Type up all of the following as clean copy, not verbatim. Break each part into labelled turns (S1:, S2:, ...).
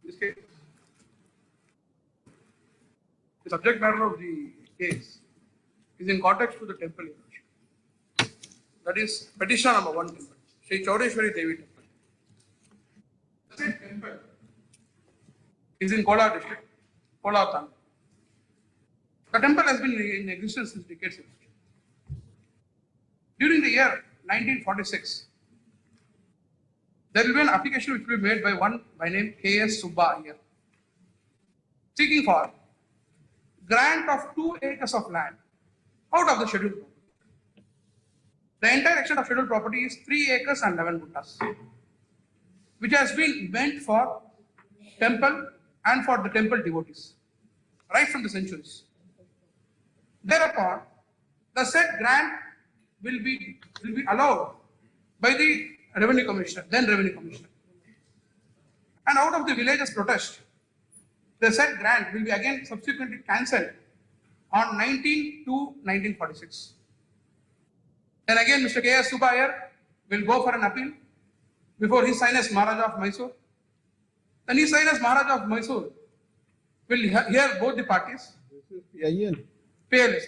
S1: This case, the subject matter of the case is in context to the temple. That is petition number 1 temple, Sri Chaudeshwari Devi temple. The same temple is in Kolar district, Kolar Tamil. The temple has been in existence since decades. During the year 1946, there will be an application which will be made by one by name K.S. Subba here, seeking for grant of 2 acres of land out of the scheduled property. The entire extent of scheduled property is 3 acres and 11 guttas, which has been meant for temple and for the temple devotees, right from the centuries. Thereupon, the said grant will be allowed by the revenue commissioner, then revenue commissioner. And out of the villagers' protest, the said grant will be again subsequently cancelled on 19/2/1946. Then again, Mr. K.S. Subba will go for an appeal before His Highness Maharaja of Mysore. Then His Highness Maharaja of Mysore will hear both the parties.
S2: This is PIL.
S1: PIL, yes.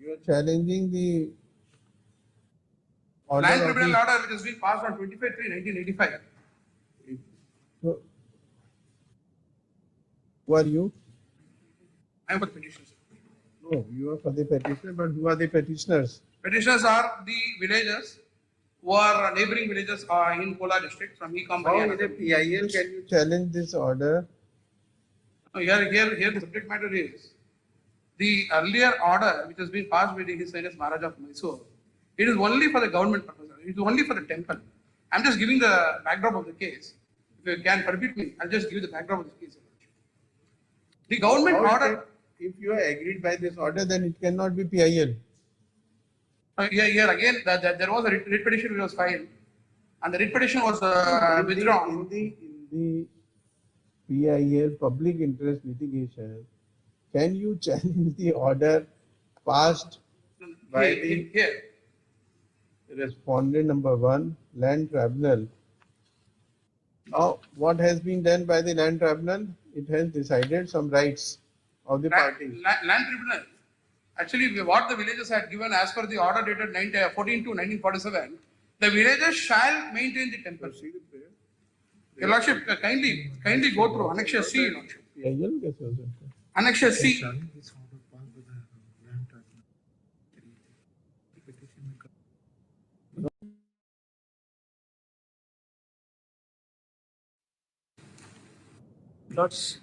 S2: You are challenging the order
S1: Land Tribunal order which has been passed on 25/3/1985.
S2: So, who are you?
S1: I am for the petitioners.
S2: No, you are for the petitioner, but who are the petitioners?
S1: Petitioners are the villagers who are neighboring villages in Kolar district from Ecom.
S2: How is a PIL? Can you challenge this order?
S1: Here the subject matter is the earlier order which has been passed by His Highness Maharaja of Mysore. It is only for the government purpose. It is only for the temple. I am just giving the backdrop of the case. If you can permit me, I'll just give the backdrop of the case. The government order.
S2: If you are agreed by this order, then it cannot be PIL.
S1: Here again, there was a writ petition which was filed, and the writ petition was withdrawn.
S2: In the PIL public interest litigation, can you challenge the order passed by the respondent number 1, Land Tribunal? Now, what has been done by the Land Tribunal? It has decided some rights of the parties.
S1: Land Tribunal. Actually, what the villagers had given as per the order dated 14/2/1947, the villagers shall maintain the temple. Your Lordship, kindly go through Annexure C, Your Lordship. Annexure C.
S3: Lords,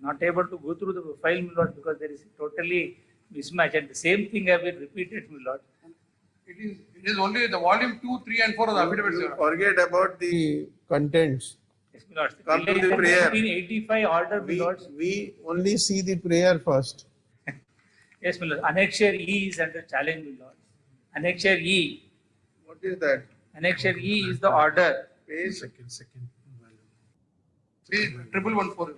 S3: not able to go through the file, my lord, because there is totally mismatch, and the same thing have been repeated, my lord.
S1: It is only the volume 2, 3, and 4 of the affidavits.
S2: You forget about the contents.
S3: Yes, my lord.
S2: Come to the prayer.
S3: 1985 order, my lords.
S2: We only see the prayer first.
S3: Yes, my lord. Annexure E is under challenge, my lord. Annexure E.
S2: What is that?
S3: Annexure E is the order.
S2: Page
S1: Second. 1114.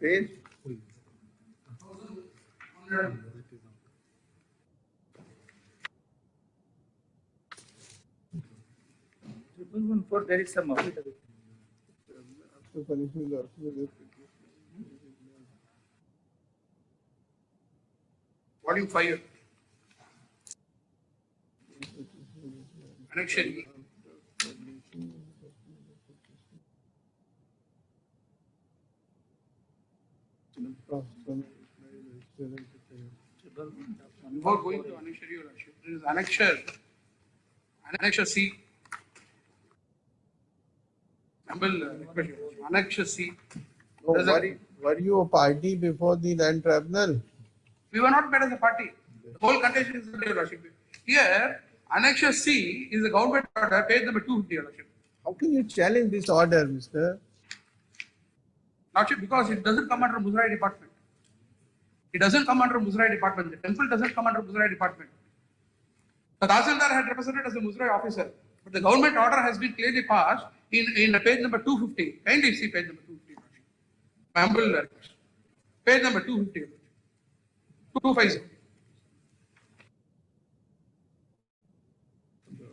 S2: page.
S3: There is some affidavit.
S1: Volume 5. Annexure E. Before going to annexure, Your Lordship, there is annexure C. Annexure C.
S2: No, were you a party before the Land Tribunal?
S1: We were not made as a party. The whole contention is Your Lordship. Here, annexure C is the government order, page number 250, Your Lordship.
S2: How can you challenge this order, Mr.?
S1: Lordship, because it doesn't come under Muzerai department. It doesn't come under Muzerai department. The temple doesn't come under Muzerai department. The Tahsildar had represented as a Muzerai officer, but the government order has been clearly passed in page number 250. Kindly see page number 250. My humble request. Page number 250. 250.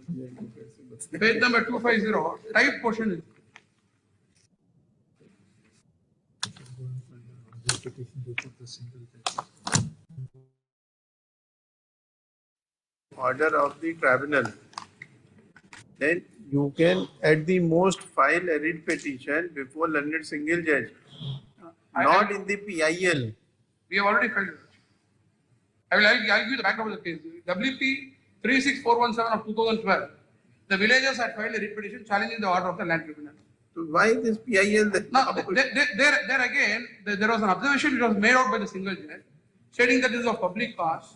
S1: Page number 250, type portion is.
S2: Order of the tribunal. Then you can at the most file a writ petition before learned single judge, not in the PIL.
S1: We have already filed it. I'll give you the background of the case. WP 36417 of 2012. The villagers had filed a writ petition challenging the order of the land tribunal.
S2: So why this PIL?
S1: Now, there again, there was an observation which was made out by the single judge, stating that this is of public cause.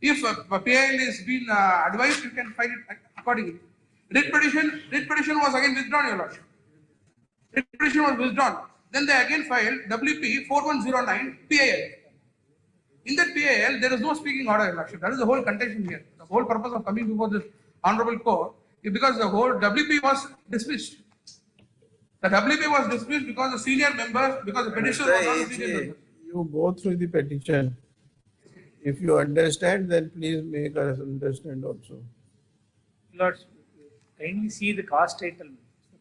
S1: If a PIL is been advised, you can file it accordingly. Writ petition was again withdrawn, Your Lordship. Writ petition was withdrawn. Then they again filed WP 4109 PIL. In that PIL, there is no speaking order, Your Lordship. That is the whole contention here. The whole purpose of coming before this honorable court is because the whole WP was dismissed. The WP was dismissed because the senior member, because the petitioner was not a senior member.
S2: You go through the petition. If you understand, then please make us understand also.
S3: Lords, kindly see the cause title.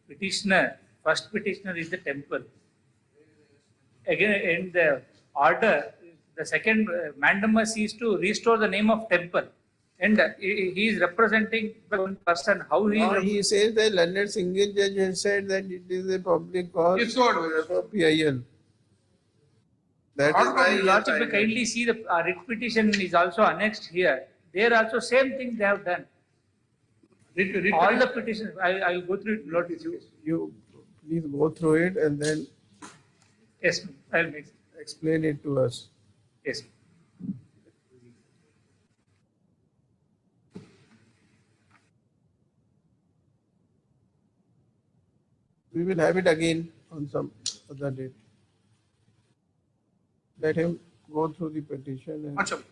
S3: Petitioner, first petitioner is the temple. Again, in the order, the second mandamus is to restore the name of temple. And he is representing one person. How
S2: He says that learned single judge has said that it is a public cause.
S1: It's so
S2: for PIL. That is why
S3: Lordship will kindly see the writ petition is also annexed here. There also same thing they have done. All the petitions, I will go through it, Lord.
S2: you please go through it and then
S3: Yes, I will make it.
S2: explain it to us.
S3: Yes.
S2: We will have it again on some other date. Let him go through the petition and
S1: Achha.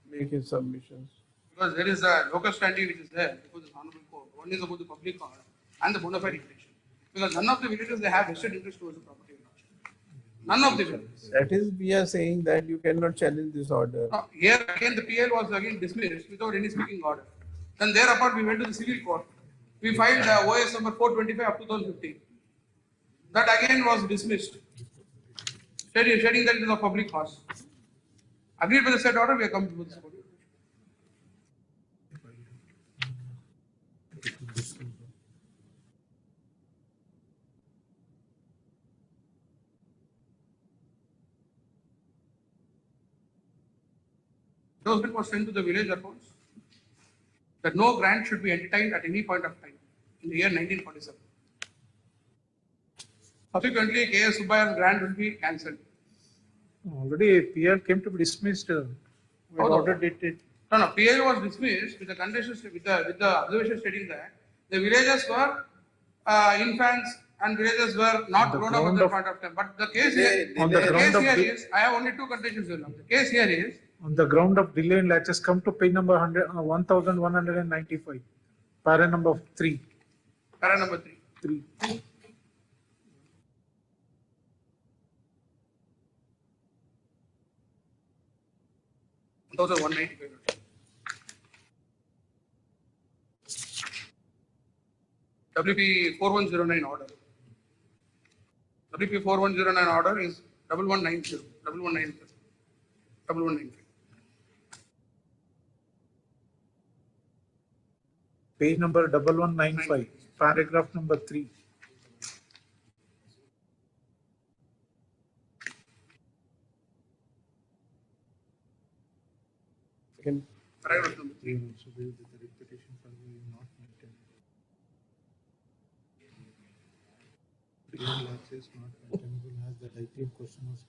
S2: make his submissions.
S1: Because there is a locus standi which is there before this honorable court. One is about the public order and the bona fide intention. Because none of the villages they have vested interest towards the property. None of the villages.
S2: That is, we are saying that you cannot challenge this order.
S1: Here again the PL was again dismissed without any speaking order. Then thereupon we went to the civil court. We filed OS number 425 of 2015. That again was dismissed. Stating that it is a public cause. Agreed with the said order, we are coming to this court. Announcement was sent to the village accounts that no grant should be entertained at any point of time in the year 1947. Subsequently, K.S. Subbaya's grant will be cancelled.
S4: Already PL came to be dismissed. We
S1: Oh, no.
S4: ordered it.
S1: No, PL was dismissed with the conditions, with the observation stating that the villages were infants and villages were not
S4: the
S1: grown up at
S4: ground
S1: that
S4: of-
S1: point of time. But the case here,
S4: On the
S1: the
S4: ground
S1: case
S4: of
S1: here
S4: the-
S1: is, I have only two conditions. The case here is,
S4: On the ground of delay in latches, come to page number 1195, para number 3.
S1: para number 3.
S4: 3.
S1: 1195. WP 4109 order. WP 4109 order is 1190, 1190, 1190.
S4: Page number 1195, paragraph number 3.
S2: Can
S1: Paragraph number 3.
S4: Also, the repetition will not maintain. Delay latches not maintainable as the deity of question was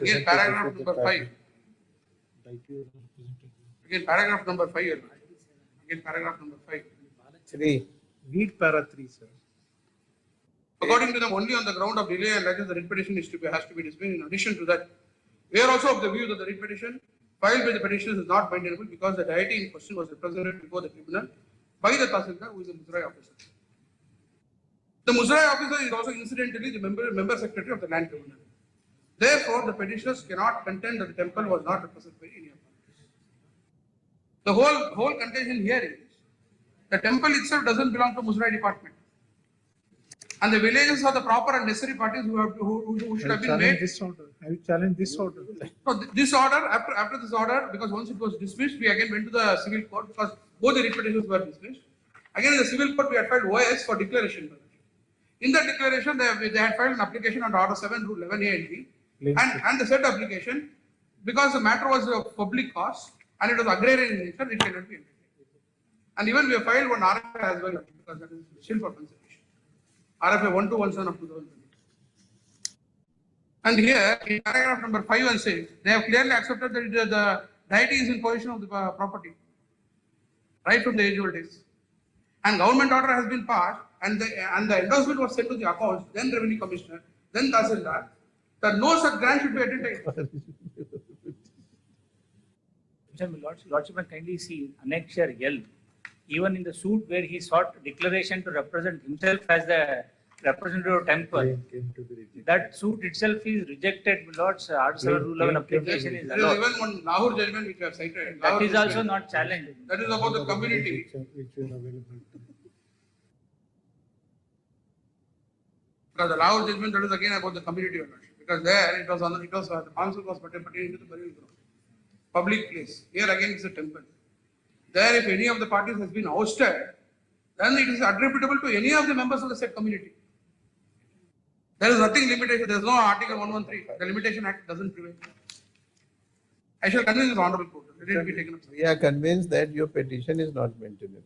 S1: Again, paragraph number 5.
S4: Deity was represented.
S1: Again, paragraph number 5. Again, paragraph number 5.
S2: 3.
S4: Read para 3, sir.
S1: According to them, only on the ground of delay and latches, the writ petition has to be dismissed. In addition to that, we are also of the view that the writ petition filed by the petitioners is not bindable because the deity in question was represented before the tribunal by the Tahsildar, who is the Muzrai officer. The Muzrai officer is also incidentally the member secretary of the land tribunal. Therefore, the petitioners cannot contend that the temple was not represented by any of them. The whole contention here is The temple itself doesn't belong to Muzerai department. And the villages are the proper and necessary parties who should have been made.
S4: This order. Have you challenged this order?
S1: So this order, after this order, because once it was dismissed, we again went to the civil court because both the repetitions were dismissed. Again in the civil court, we had filed OS for declaration. In that declaration, they had filed an application under Order 7, Rule 11A and B. And the said application, because the matter was of public cause and it was agrarian in nature, it cannot be entertained. And even we have filed one RFI as well, because that is still for consideration. RFI 1217 of 2020. And here, in paragraph number 5 and 6, they have clearly accepted that the deity is in possession of the property, right from the age old days. And government order has been passed, and the endorsement was sent to the accounts, then revenue commissioner, then Tahsildar, that no such grant should be entertained.
S3: Lordship can kindly see Annexure L. Even in the suit where he sought declaration to represent himself as the representative of temple, that suit itself is rejected. Lord's Order 7 Rule 11 application is
S1: There is
S3: allowed.
S1: even one Lahore judgment which I have cited.
S3: That is also
S1: judgment.
S3: not challenged.
S1: That is about the community. Because the Lahore judgment, that is again about the community ownership. Because there it was the council was pertaining to the burial ground, public place. Here again it's a temple. There, if any of the parties has been ousted, then it is attributable to any of the members of the said community. There is nothing limitation. There is no Article 113. The Limitation Act doesn't prevail. I shall convince this honorable court. Let it be taken up.
S2: We are convinced that your petition is not maintainable.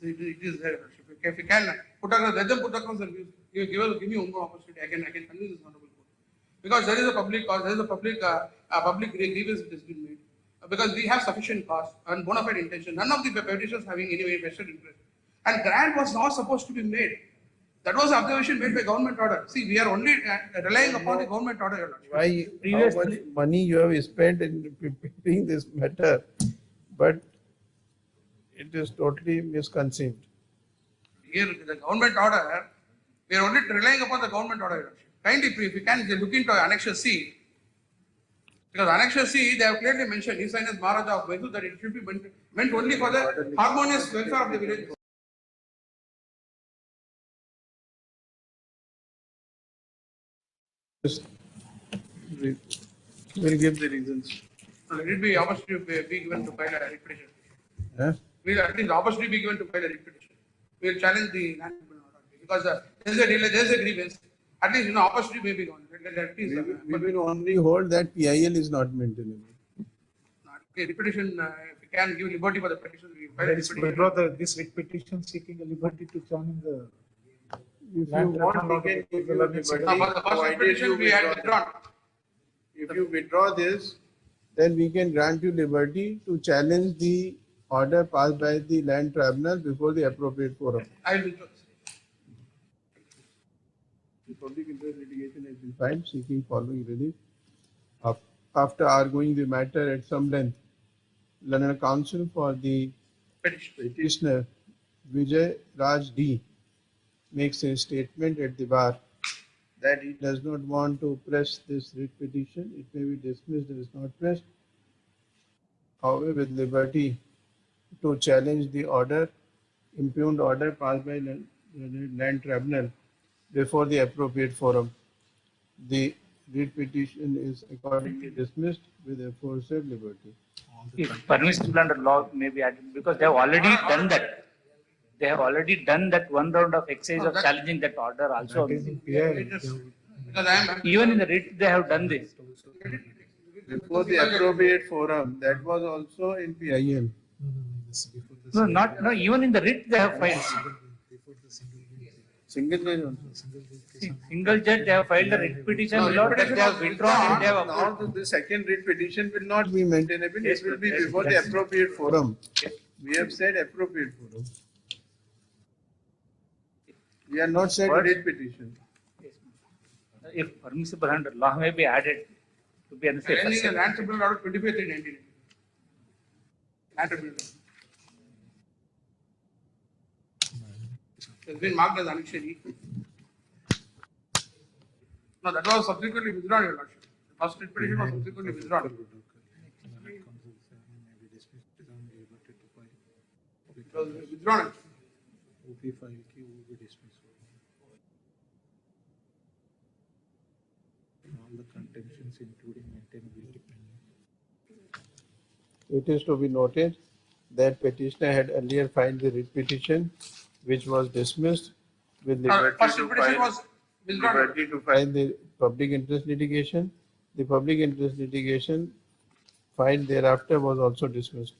S1: It is there. If you can put across, let them put across and give me one more opportunity. I can convince this honorable court. Because there is a public cause, there is a public grievance which has been made. Because we have sufficient cost and bona fide intention. None of the petitions having any vested interest. And grant was not supposed to be made. That was the observation made by government order. See, we are only relying upon the government order. Your Lordship.
S2: Why, how much money you have spent in preparing this matter, but it is totally misconceived.
S1: Here, the government order, we are only relying upon the government order. Your Lordship. Kindly, if you can look into Annexure C, because Annexure C, they have clearly mentioned, His Highness Maharaja of Mysore, that it should be meant only for the harmonious welfare of the village.
S2: We will give the reasons.
S1: Let it be opportunity be given to file a writ petition.
S2: Huh?
S1: Will at least opportunity be given to file a writ petition. We will challenge the land tribunal order because there is a delay, there is a grievance. At least opportunity may be given.
S2: We will only hold that PIL is not maintainable.
S1: Okay, petition. If you can give liberty for the petition, we file a
S4: Let's
S1: petition.
S4: withdraw this writ petition seeking a liberty to challenge the.
S2: If you
S4: Land
S2: want,
S4: tribunal
S2: we can
S4: order
S2: give
S4: to
S2: you
S4: the
S2: liberty,
S1: For the first
S2: provided
S1: petition,
S2: you
S1: we had
S2: withdraw.
S1: withdrawn.
S2: If you withdraw this, then we can grant you liberty to challenge the order passed by the land tribunal before the appropriate forum.
S1: I will withdraw.
S2: The public interest litigation has been filed seeking following relief. After arguing the matter at some length, learned counsel for the petitioner Vijay Raj D makes a statement at the bar that he does not want to press this writ petition. It may be dismissed if not pressed. However, with liberty to challenge the order, impugned order passed by land tribunal before the appropriate forum. The writ petition is accordingly dismissed with aforesaid liberty.
S3: If permissible under law may be added, because they have already done that. They have already done that one round of exercise of challenging that order also.
S1: Because I am.
S3: Even in the writ, they have done this.
S2: Before the appropriate forum, that was also in PIL.
S3: No, even in the writ, they have filed.
S2: Single judge also.
S3: Single judge, they have filed a writ petition, my lord, that they have withdrawn and they have
S2: Now
S3: approved.
S2: the second writ petition will not be maintainable. It will be before the appropriate forum. We have said appropriate forum. We are not said writ petition.
S3: If permissible under law may be added to be on the safer
S1: Challenging the
S3: side.
S1: land tribunal order 25/3/19. Land tribunal. It has been marked as Annexure E. No, that was subsequently withdrawn, Your Lordship. The first writ petition was subsequently withdrawn. It was withdrawn.
S4: OP file की वो भी dismiss हो गई. All the contentions including maintainability pending.
S2: It is to be noted that petitioner had earlier filed the writ petition, which was dismissed with liberty
S1: First
S2: to
S1: petition
S2: file,
S1: was withdrawn.
S2: liberty to file the public interest litigation. The public interest litigation filed thereafter was also dismissed.